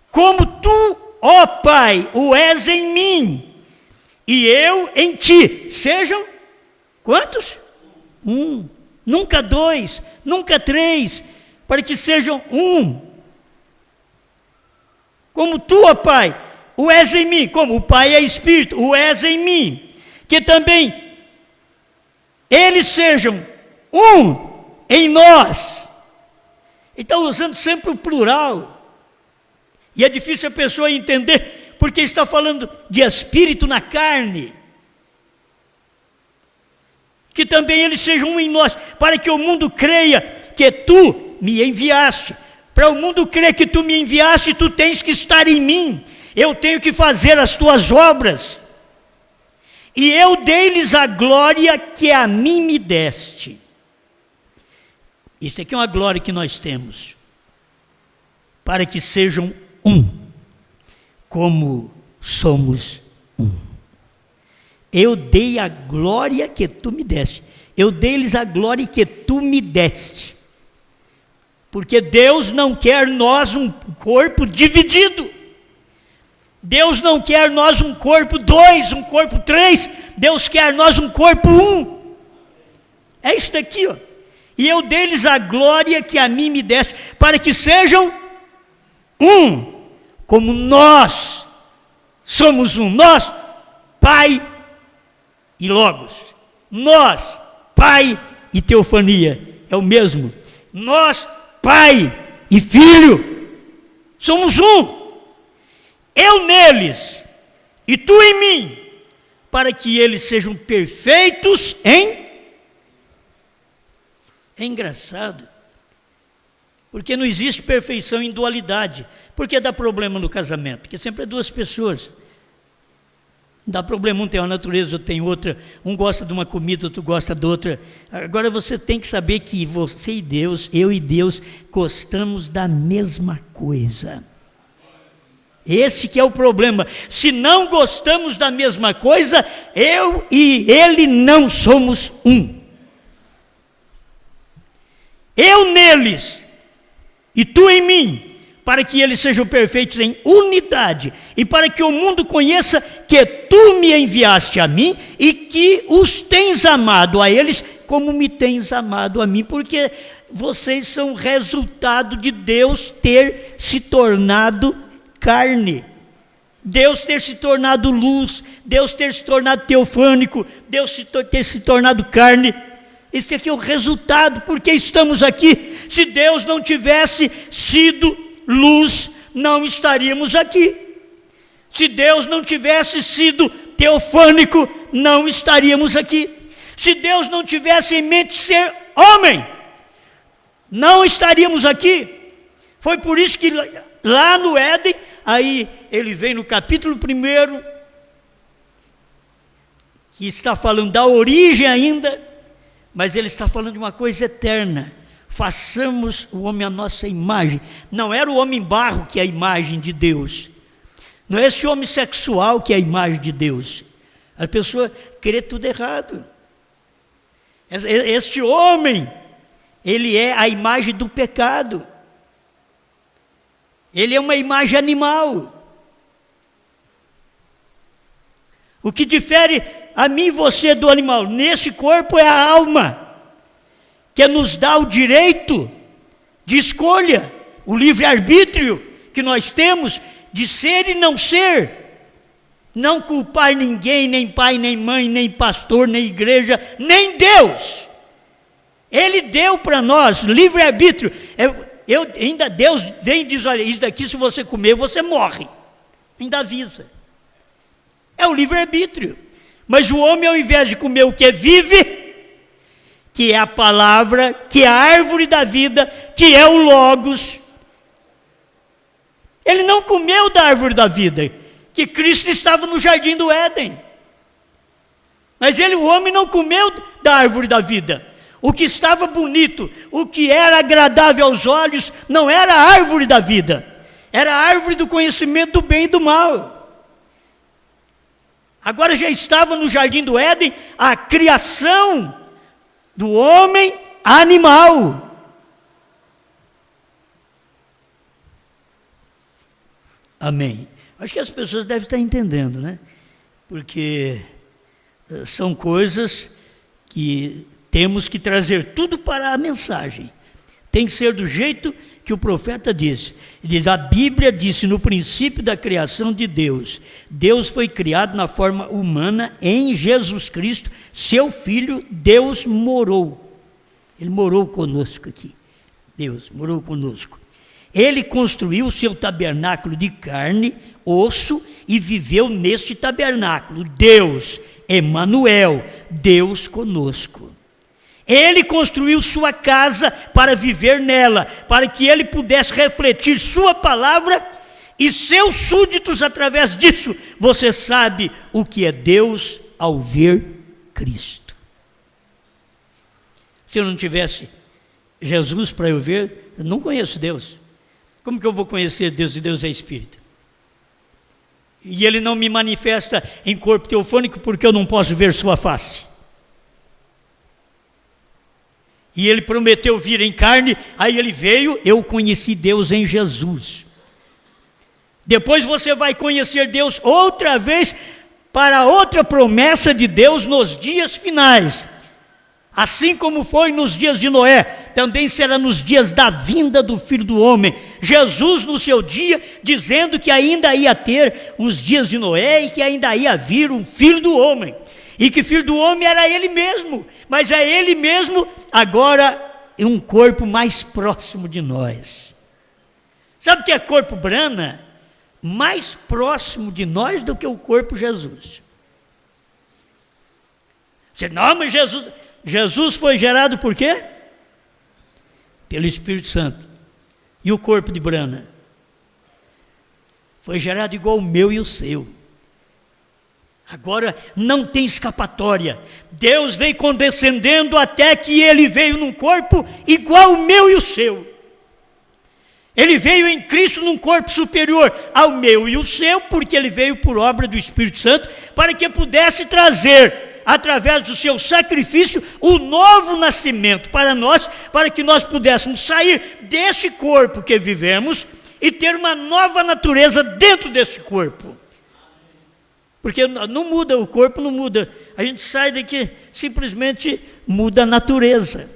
como tu, ó Pai, o és em mim, e eu em ti. Sejam quantos? Um. Nunca dois, nunca três, para que sejam um. Como tu, ó Pai, o és em mim, como o Pai é Espírito, o és em mim, que também eles sejam um em nós. Então, usando sempre o plural, e é difícil a pessoa entender, porque está falando de espírito na carne, que também eles sejam um em nós, para que o mundo creia que tu me enviaste. Para o mundo crer que tu me enviaste, tu tens que estar em mim, eu tenho que fazer as tuas obras, e eu dei-lhes a glória que a mim me deste. Isso aqui é uma glória que nós temos, para que sejam um, como somos um. Eu dei a glória que tu me deste, eu dei-lhes a glória que tu me deste, porque Deus não quer nós um corpo dividido, Deus não quer nós um corpo dois, um corpo três, Deus quer nós um corpo um. É isso daqui, ó. E eu dei-lhes a glória que a mim me deste, para que sejam um, como nós somos um. Nós, Pai e Logos. Nós, Pai e Teofania. É o mesmo. Nós, Pai e Filho. Somos um. Eu neles e tu em mim, para que eles sejam perfeitos em... É engraçado, porque não existe perfeição em dualidade. Por que dá problema no casamento? Porque sempre é duas pessoas. Dá problema, um tem uma natureza, outro tem outra, um gosta de uma comida, outro gosta de outra. Agora você tem que saber que você e Deus, eu e Deus, gostamos da mesma coisa. Esse que é o problema. Se não gostamos da mesma coisa, eu e ele não somos um. Eu neles e tu em mim, para que eles sejam perfeitos em unidade, e para que o mundo conheça que tu me enviaste a mim e que os tens amado a eles como me tens amado a mim, porque vocês são resultado de Deus ter se tornado carne, Deus ter se tornado luz, Deus ter se tornado teofânico, Deus ter se tornado carne. Esse aqui é o resultado, porque estamos aqui. Se Deus não tivesse sido luz, não estaríamos aqui. Se Deus não tivesse sido teofânico, não estaríamos aqui. Se Deus não tivesse em mente ser homem, não estaríamos aqui. Foi por isso que lá no Éden, aí ele vem no capítulo 1, que está falando da origem ainda, mas ele está falando de uma coisa eterna. Façamos o homem à nossa imagem. Não era o homem barro que é a imagem de Deus. Não é esse homem sexual que é a imagem de Deus. A pessoa crê tudo errado. Este homem, ele é a imagem do pecado. Ele é uma imagem animal. O que difere a mim e você do animal nesse corpo é a alma, que nos dá o direito de escolha, o livre-arbítrio que nós temos de ser e não ser. Não culpar ninguém, nem pai, nem mãe, nem pastor, nem igreja, nem Deus. Ele deu para nós livre-arbítrio. Deus vem e diz, olha, isso daqui se você comer, você morre. Ainda avisa. É o livre-arbítrio. Mas o homem, ao invés de comer o que vive, que é a palavra, que é a árvore da vida, que é o Logos, ele não comeu da árvore da vida, que Cristo estava no jardim do Éden. Mas o homem não comeu da árvore da vida. O que estava bonito, o que era agradável aos olhos, não era a árvore da vida, era a árvore do conhecimento do bem e do mal. Agora já estava no jardim do Éden a criação do homem animal. Amém. Acho que as pessoas devem estar entendendo, né? Porque são coisas que temos que trazer tudo para a mensagem. Tem que ser do jeito que o profeta disse. Ele diz, a Bíblia disse, no princípio da criação de Deus, Deus foi criado na forma humana, em Jesus Cristo, seu Filho, Deus morou. Ele morou conosco aqui. Deus morou conosco. Ele construiu o seu tabernáculo de carne, osso, e viveu neste tabernáculo. Deus, Emanuel, Deus conosco. Ele construiu sua casa para viver nela, para que ele pudesse refletir sua palavra e seus súditos através disso. Você sabe o que é Deus ao ver Cristo. Se eu não tivesse Jesus para eu ver, eu não conheço Deus. Como que eu vou conhecer Deus, se Deus é Espírito? E Ele não me manifesta em corpo teofônico porque eu não posso ver sua face. E Ele prometeu vir em carne, aí Ele veio, eu conheci Deus em Jesus. Depois você vai conhecer Deus outra vez, para outra promessa de Deus nos dias finais. Assim como foi nos dias de Noé, também será nos dias da vinda do Filho do Homem. Jesus no seu dia, dizendo que ainda ia ter os dias de Noé e que ainda ia vir um Filho do Homem. E que Filho do Homem era Ele mesmo, mas é Ele mesmo agora em um corpo mais próximo de nós. Sabe o que é corpo Brana? Mais próximo de nós do que o corpo Jesus. Você, não, mas Jesus foi gerado por quê? Pelo Espírito Santo. E o corpo de Brana? Foi gerado igual o meu e o seu. Agora não tem escapatória. Deus veio condescendendo até que Ele veio num corpo igual o meu e o seu. Ele veio em Cristo num corpo superior ao meu e o seu, porque Ele veio por obra do Espírito Santo, para que pudesse trazer, através do seu sacrifício, o novo nascimento para nós, para que nós pudéssemos sair desse corpo que vivemos e ter uma nova natureza dentro desse corpo. Porque não muda, o corpo não muda. A gente sai daqui, simplesmente muda a natureza.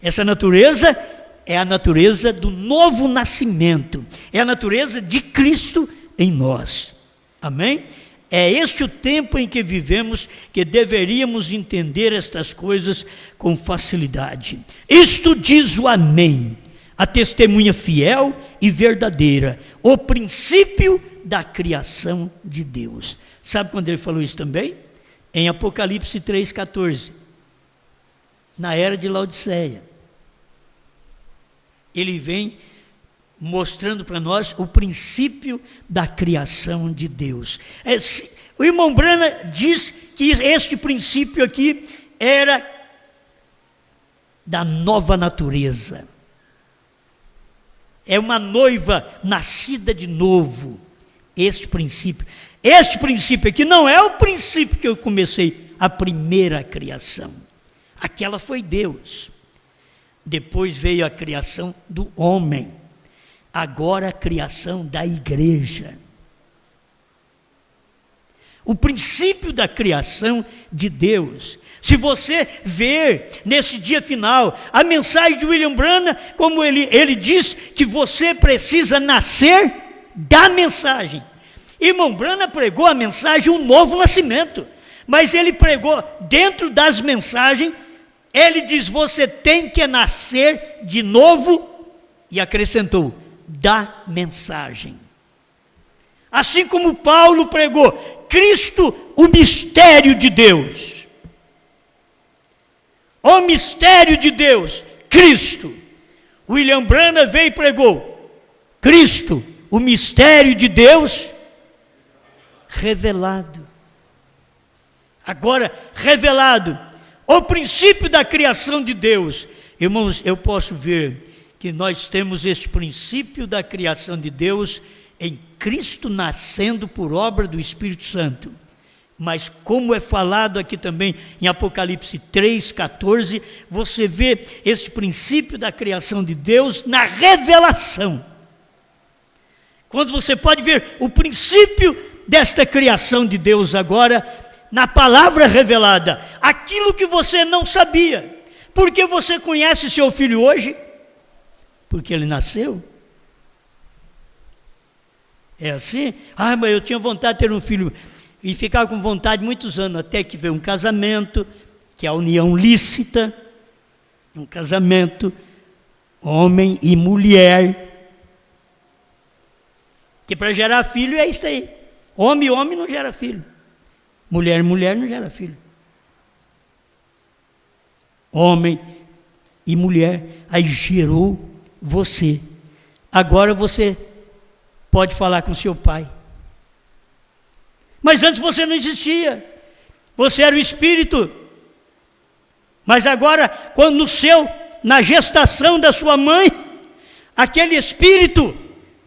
Essa natureza é a natureza do novo nascimento. É a natureza de Cristo em nós. Amém? É este o tempo em que vivemos, que deveríamos entender estas coisas com facilidade. Isto diz o Amém, a testemunha fiel e verdadeira, o princípio da criação de Deus. Sabe quando ele falou isso também? Em Apocalipse 3,14, na era de Laodiceia. Ele vem mostrando para nós o princípio da criação de Deus. O irmão Brana diz que este princípio aqui era da nova natureza. É uma noiva nascida de novo. Este princípio aqui não é o princípio que eu comecei, a primeira criação. Aquela foi Deus. Depois veio a criação do homem. Agora a criação da igreja. O princípio da criação de Deus. Se você ver nesse dia final a mensagem de William Branham, como ele diz que você precisa nascer da mensagem. Irmão Branham pregou a mensagem, um novo nascimento, mas ele pregou dentro das mensagens Ele diz: você tem que nascer de novo, e acrescentou, da mensagem. Assim como Paulo pregou, Cristo, o mistério de Deus. O mistério de Deus, Cristo. William Branham veio e pregou, Cristo, o mistério de Deus revelado. Agora, revelado, o princípio da criação de Deus. Irmãos, eu posso ver que nós temos esse princípio da criação de Deus em Cristo nascendo por obra do Espírito Santo. Mas como é falado aqui também em Apocalipse 3,14, você vê esse princípio da criação de Deus na revelação. Quando você pode ver o princípio desta criação de Deus agora, na palavra revelada, aquilo que você não sabia. Porque você conhece seu filho hoje? Porque ele nasceu. É assim? Ah, mas eu tinha vontade de ter um filho. E ficava com vontade muitos anos, até que veio um casamento, que é a união lícita, um casamento, homem e mulher, que para gerar filho é isso aí. Homem não gera filho. Mulher não gera filho. Homem e mulher, aí gerou você. Agora você pode falar com seu pai. Mas antes você não existia, você era o Espírito, mas agora, quando na gestação da sua mãe, aquele Espírito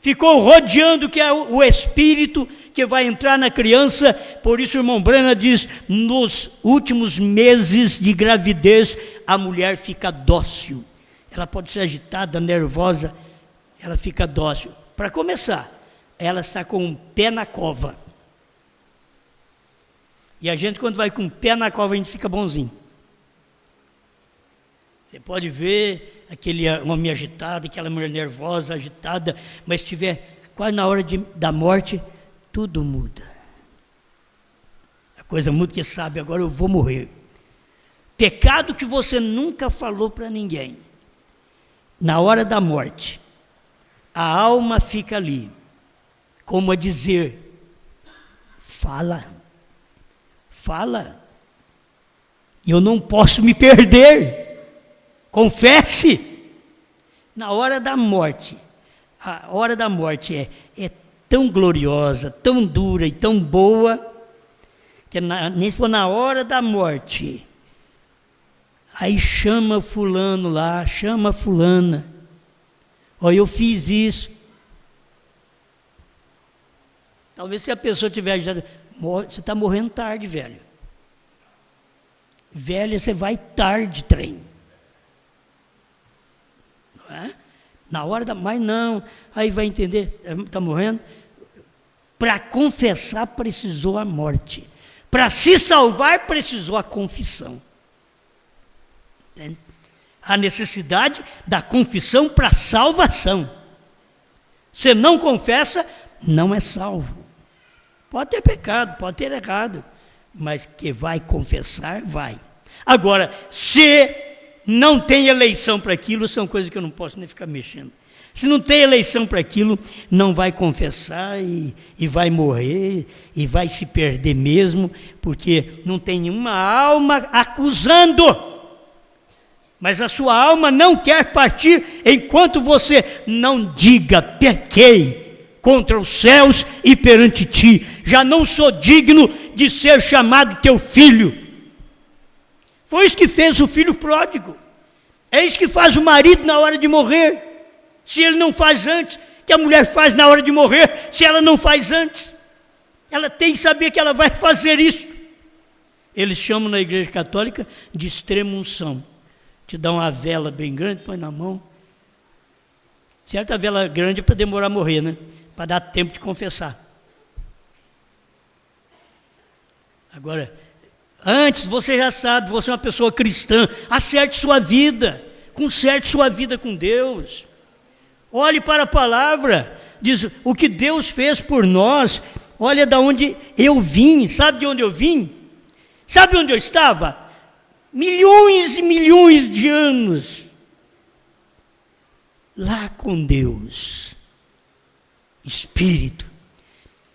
ficou rodeando, que é o Espírito que vai entrar na criança. Por isso o irmão Branham diz, nos últimos meses de gravidez, a mulher fica dócil, ela pode ser agitada, nervosa, ela fica dócil. Para começar, ela está com um pé na cova. E a gente, quando vai com o pé na cova, a gente fica bonzinho. Você pode ver aquele homem agitado, aquela mulher nervosa, agitada, mas se estiver quase na hora da morte, tudo muda. A coisa muda, que sabe, agora eu vou morrer. Pecado que você nunca falou para ninguém. Na hora da morte, a alma fica ali, como a dizer, fala, eu não posso me perder, confesse. Na hora da morte, a hora da morte é tão gloriosa, tão dura e tão boa, que na hora da morte, aí chama fulano lá, chama fulana, olha, eu fiz isso. Talvez se a pessoa tiver já, você está morrendo tarde, velho. Velho, você vai tarde, trem. Não é? Na hora da... Mas não, aí vai entender, está morrendo. Para confessar precisou a morte. Para se salvar precisou a confissão. Entende? A necessidade da confissão para salvação. Você não confessa, não é salvo. Pode ter pecado, pode ter errado, mas que vai confessar, vai. Agora, se não tem eleição para aquilo, são coisas que eu não posso nem ficar mexendo. Se não tem eleição para aquilo, não vai confessar e vai morrer, e vai se perder mesmo, porque não tem nenhuma alma acusando. Mas a sua alma não quer partir enquanto você não diga, pequei contra os céus e perante ti, já não sou digno de ser chamado teu filho. Foi isso que fez o filho pródigo. É isso que faz o marido na hora de morrer. Se ele não faz antes, que a mulher faz na hora de morrer, se ela não faz antes, ela tem que saber que ela vai fazer isso. Eles chamam na igreja católica de extrema unção. Te dá uma vela bem grande, põe na mão. Certa vela grande é para demorar a morrer, né? Para dar tempo de confessar. Agora, antes você já sabe, você é uma pessoa cristã, acerte sua vida, conserte sua vida com Deus. Olhe para a palavra, diz o que Deus fez por nós. Olha de onde eu vim, sabe de onde eu vim? Sabe onde eu estava? milhões e milhões de anos lá com Deus, Espírito.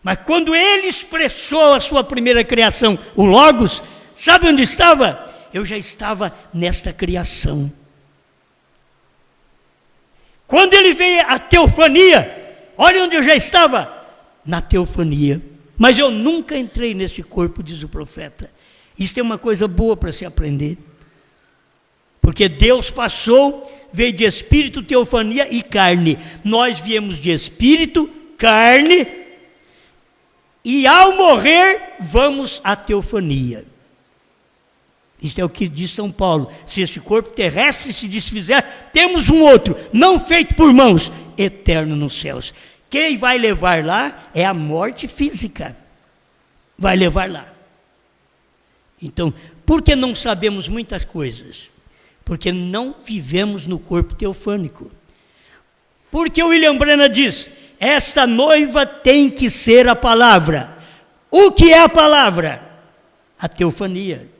Mas quando ele expressou a sua primeira criação, o Logos, sabe onde estava? Eu já estava nesta criação. Quando ele veio à teofania, olha onde eu já estava, na teofania. Mas eu nunca entrei nesse corpo, diz o profeta. Isso é uma coisa boa para se aprender. Porque Deus passou, veio de espírito, teofania e carne. Nós viemos de espírito, carne, e ao morrer, vamos à teofania. Isto é o que diz São Paulo. Se esse corpo terrestre se desfizer, temos um outro, não feito por mãos, eterno nos céus. Quem vai levar lá é a morte física. Vai levar lá. Então, por que não sabemos muitas coisas? Porque não vivemos no corpo teofânico. Porque o William Branham diz, esta noiva tem que ser a palavra. O que é a palavra? A teofania.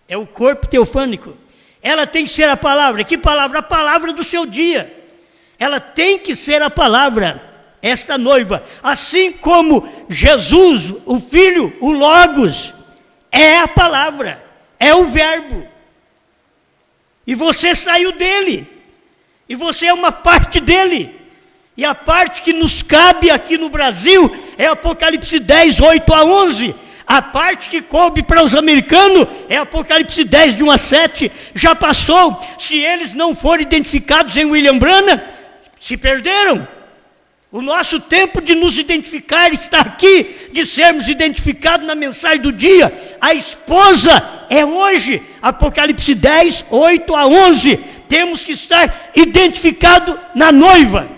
É o corpo teofânico. Ela tem que ser a palavra. Que palavra? A palavra do seu dia. Ela tem que ser a palavra, esta noiva. Assim como Jesus, o Filho, o Logos, é a palavra, é o verbo. E você saiu dele. E você é uma parte dele. E a parte que nos cabe aqui no Brasil é Apocalipse 10, 8 a 11. A parte que coube para os americanos é Apocalipse 10, de 1 a 7. Já passou. Se eles não forem identificados em William Branham, se perderam. O nosso tempo de nos identificar está aqui, de sermos identificados na mensagem do dia. A esposa é hoje, Apocalipse 10, 8 a 11. Temos que estar identificado na noiva.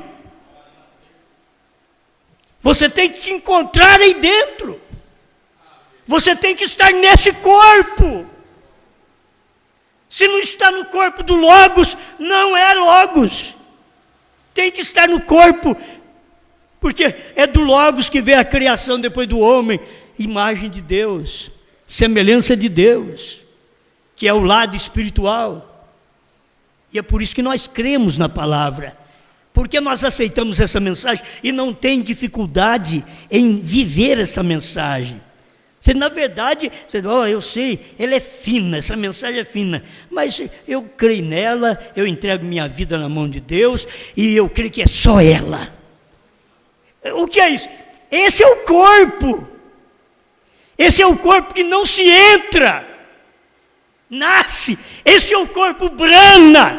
Você tem que te encontrar aí dentro. Você tem que estar nesse corpo. Se não está no corpo do Logos, não é Logos. Tem que estar no corpo, porque é do Logos que vem a criação depois do homem, imagem de Deus, semelhança de Deus, que é o lado espiritual. E é por isso que nós cremos na palavra, porque nós aceitamos essa mensagem e não tem dificuldade em viver essa mensagem. Você, na verdade, você diz, eu sei, ela é fina, essa mensagem é fina, mas eu creio nela, eu entrego minha vida na mão de Deus, e eu creio que é só ela. O que é isso? Esse é o corpo. Esse é o corpo que não se entra, nasce. Esse é o corpo brana,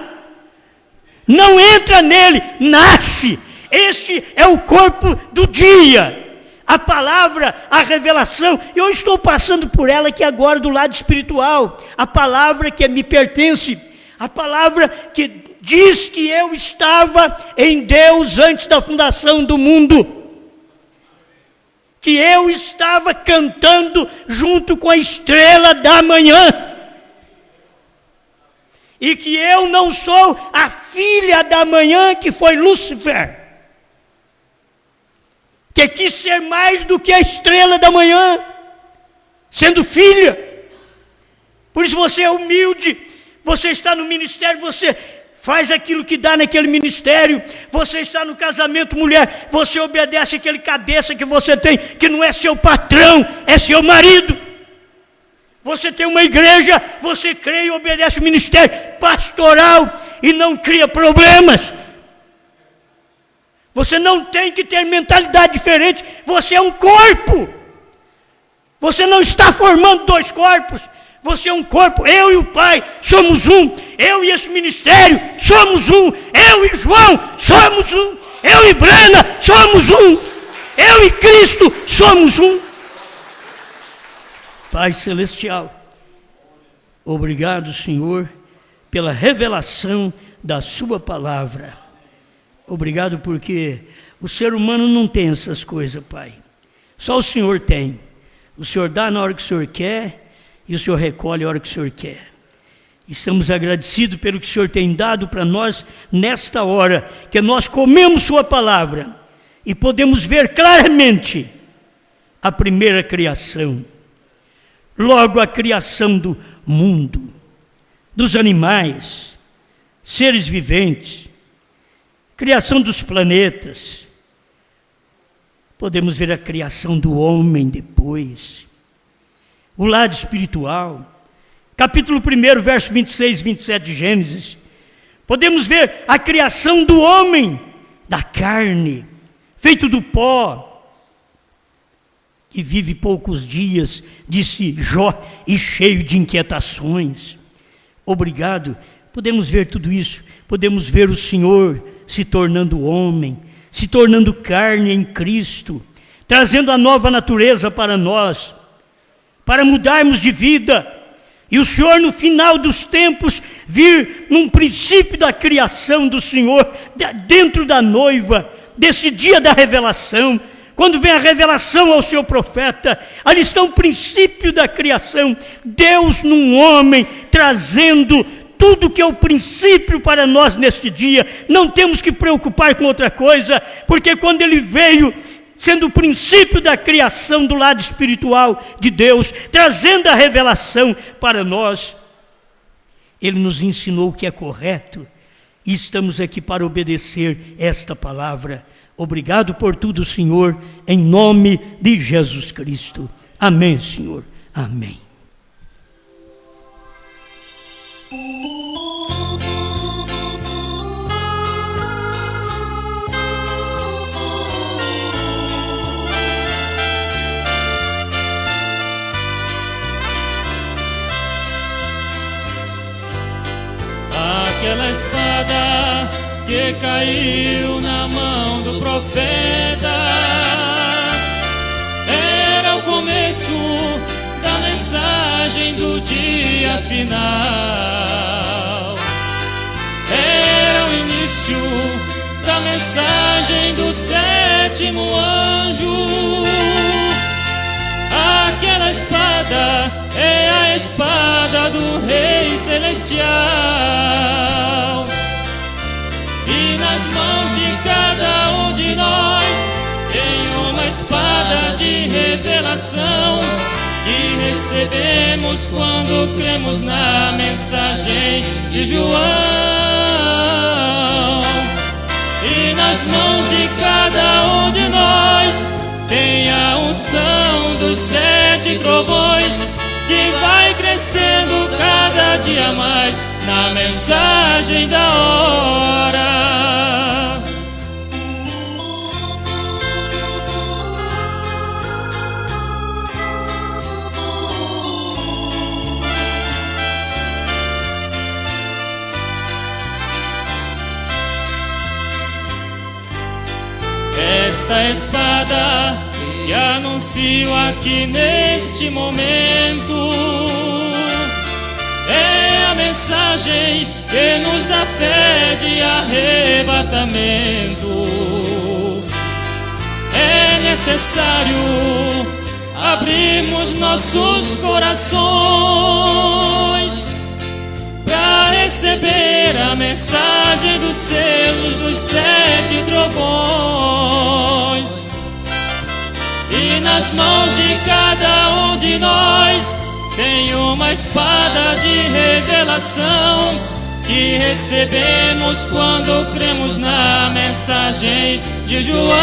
não entra nele, nasce. Este é o corpo do dia. A palavra, a revelação, eu estou passando por ela aqui agora do lado espiritual. A palavra que me pertence, a palavra que diz que eu estava em Deus antes da fundação do mundo. Que eu estava cantando junto com a estrela da manhã. E que eu não sou a filha da manhã que foi Lúcifer, que quis ser mais do que a estrela da manhã, sendo filha. Por isso você é humilde, você está no ministério, você faz aquilo que dá naquele ministério, você está no casamento, mulher, você obedece aquele cabeça que você tem, que não é seu patrão, é seu marido. Você tem uma igreja, você crê e obedece o ministério pastoral e não cria problemas. Você não tem que ter mentalidade diferente, você é um corpo. Você não está formando dois corpos, você é um corpo. Eu e o Pai somos um, eu e esse ministério somos um, eu e João somos um, eu e Brana somos um, eu e Cristo somos um. Pai Celestial, obrigado, Senhor, pela revelação da sua palavra. Obrigado porque o ser humano não tem essas coisas, Pai. Só o Senhor tem. O Senhor dá na hora que o Senhor quer e o Senhor recolhe a hora que o Senhor quer. Estamos agradecidos pelo que o Senhor tem dado para nós nesta hora, que nós comemos sua palavra e podemos ver claramente a primeira criação. Logo a criação do mundo, dos animais, seres viventes, criação dos planetas. Podemos ver a criação do homem depois, o lado espiritual. Capítulo 1, verso 26 e 27 de Gênesis. Podemos ver a criação do homem, da carne, feito do pó, que vive poucos dias, disse Jó, e cheio de inquietações. Obrigado. Podemos ver tudo isso. Podemos ver o Senhor se tornando homem, se tornando carne em Cristo, trazendo a nova natureza para nós, para mudarmos de vida. E o Senhor, no final dos tempos, vir num princípio da criação do Senhor, dentro da noiva, desse dia da revelação, quando vem a revelação ao seu profeta, ali está o princípio da criação, Deus num homem, trazendo tudo que é o princípio para nós neste dia. Não temos que preocupar com outra coisa, porque quando ele veio, sendo o princípio da criação do lado espiritual de Deus, trazendo a revelação para nós, ele nos ensinou o que é correto, e estamos aqui para obedecer esta palavra. Obrigado por tudo, Senhor, em nome de Jesus Cristo. Amém, Senhor. Amém. Aquela espada que caiu na mão do profeta era o começo da mensagem do dia final. Era o início da mensagem do sétimo anjo. Aquela espada é a espada do Rei Celestial. E nas mãos de cada um de nós tem uma espada de revelação que recebemos quando cremos na mensagem de João. E nas mãos de cada um de nós tem a unção dos 7 trovões, que vai crescendo cada dia mais na mensagem da hora. Esta espada que anuncio aqui neste momento é a mensagem que nos dá fé de arrebatamento. É necessário abrirmos nossos corações para receber a mensagem dos selos dos 7 trovões. E nas mãos de cada um de nós tem uma espada de revelação que recebemos quando cremos na mensagem de João.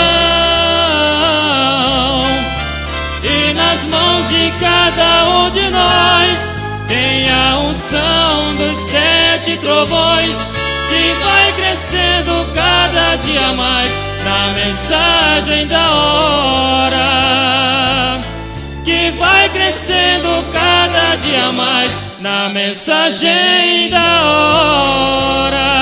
E nas mãos de cada um de nós tem a unção dos 7 trovões, que vai crescendo cada dia mais na mensagem da hora. Que vai crescendo cada dia mais na mensagem da hora.